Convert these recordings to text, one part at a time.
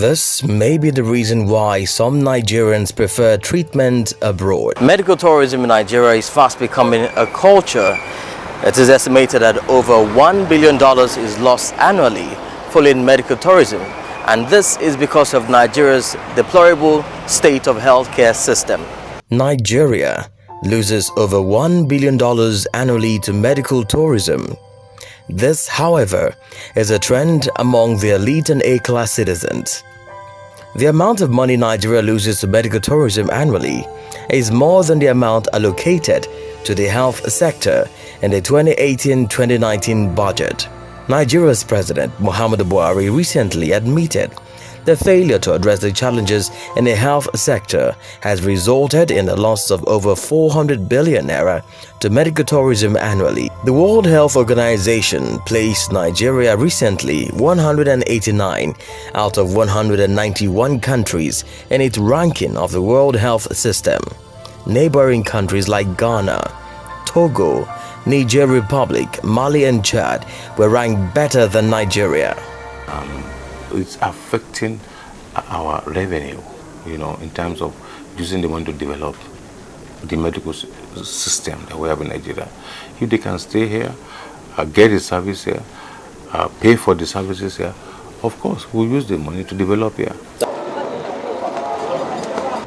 This may be the reason why some Nigerians prefer treatment abroad. Medical tourism in Nigeria is fast becoming a culture. It is estimated that over $1 billion is lost annually following medical tourism, and this is because of Nigeria's deplorable state of healthcare system. Nigeria loses over $1 billion annually to medical tourism. This, however, is a trend among the elite and A-class citizens. The amount of money Nigeria loses to medical tourism annually is more than the amount allocated to the health sector in the 2018-2019 budget. Nigeria's President Muhammadu Buhari recently admitted the failure to address the challenges in the health sector has resulted in the loss of over 400 billion naira to medical tourism annually. The World Health Organization placed Nigeria recently 189 out of 191 countries in its ranking of the World Health System. Neighboring countries like Ghana, Togo, Niger Republic, Mali and Chad were ranked better than Nigeria. It's affecting our revenue, in terms of using the money to develop the medical system that we have in Nigeria. If they can stay here, get the service here, pay for the services here, of course, we'll use the money to develop here.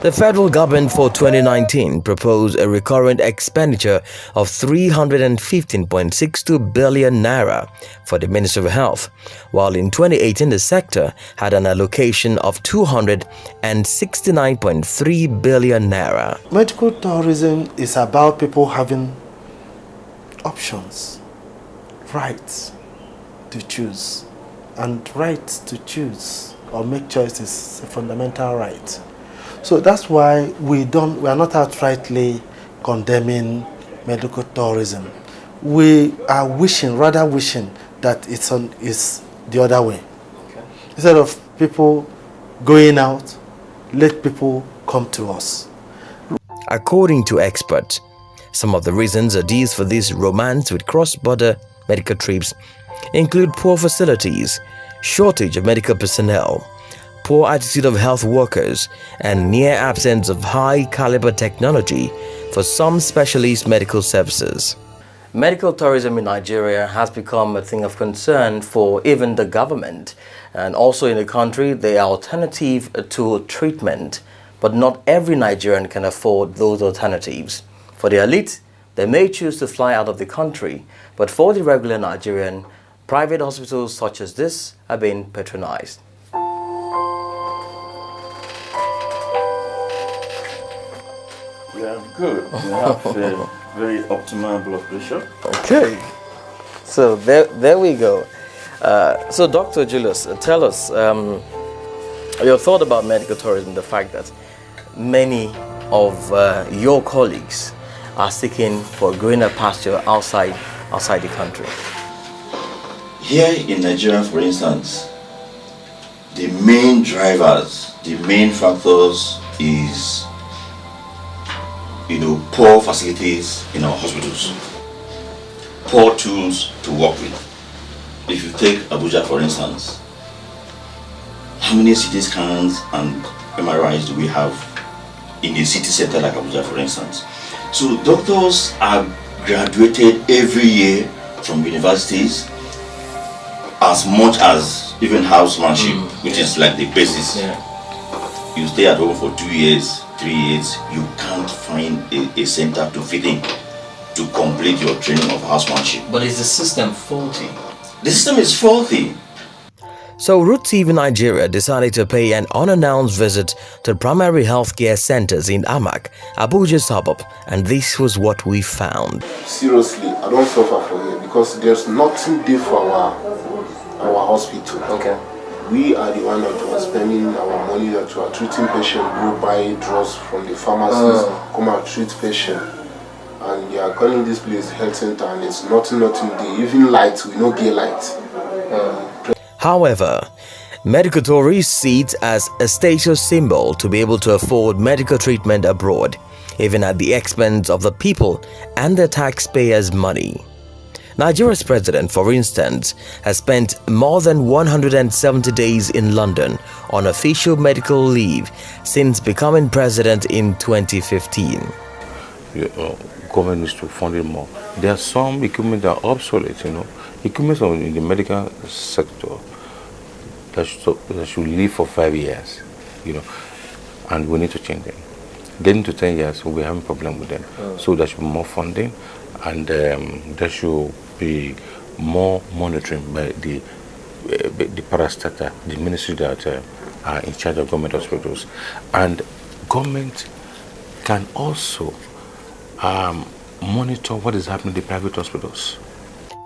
The federal government for 2019 proposed a recurrent expenditure of 315.62 billion naira for the Ministry of Health, while in 2018 the sector had an allocation of 269.3 billion naira. Medical tourism is about people having options, rights to choose, and right to choose or make choice is a fundamental right. So that's why we are not outrightly condemning medical tourism. We are rather wishing that it's the other way. Okay. Instead of people going out, let people come to us. According to experts, some of the reasons adduced for this romance with cross-border medical trips include poor facilities, shortage of medical personnel, poor attitude of health workers, and near absence of high-caliber technology for some specialist medical services. Medical tourism in Nigeria has become a thing of concern for even the government, and also in the country they are alternative to treatment, but not every Nigerian can afford those alternatives. For the elite, they may choose to fly out of the country, but for the regular Nigerian, private hospitals such as this are being patronized. We are good. We have a very optimal blood pressure. Okay. So there we go. So Dr. Julius, tell us your thought about medical tourism, the fact that many of your colleagues are seeking for greener pasture outside the country. Here in Nigeria, for instance, the main drivers, the main factors is poor facilities in our hospitals, poor tools to work with. If you take Abuja, for instance, how many CT scans and MRIs do we have in a city center like Abuja, for instance? So doctors are graduated every year from universities as much as even housemanship, which is like the basis. Yeah. You stay at home for 2 years, 3 years, you can't find a center to fit in to complete your training of housemanship. But is the system faulty? The system is faulty. So Root TV Nigeria decided to pay an unannounced visit to primary healthcare centers in Amak, Abuja suburb, and this was what we found. Seriously, I don't suffer for here because there's nothing there for our hospital. Okay. We are the one that are spending our money that we are treating patients, go buy drugs from the pharmacies, come and treat patients. And you are calling this place health center and it's nothing there. Even lights, we don't get lights. However, medical tourists see it as a status symbol to be able to afford medical treatment abroad, even at the expense of the people and the taxpayers' money. Nigeria's president, for instance, has spent more than 170 days in London on official medical leave since becoming president in 2015. Government needs to fund it more. There are some equipment that are obsolete, Equipment in the medical sector that should live for 5 years, and we need to change them. Getting to 10 years, we're having a problem with them. So there should be more funding, and there should be more monitoring by the parastatal, the ministry that are in charge of government hospitals. And government can also monitor what is happening in the private hospitals.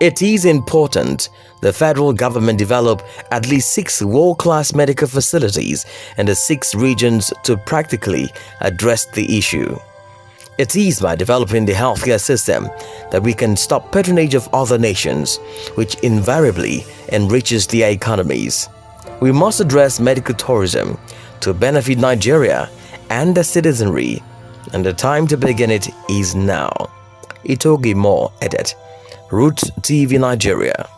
It is important the federal government develop at least 6 world-class medical facilities in the 6 regions to practically address the issue. It is by developing the healthcare system that we can stop patronage of other nations, which invariably enriches their economies. We must address medical tourism to benefit Nigeria and the citizenry, and the time to begin it is now. Itogi Moore, edit. Root TV Nigeria.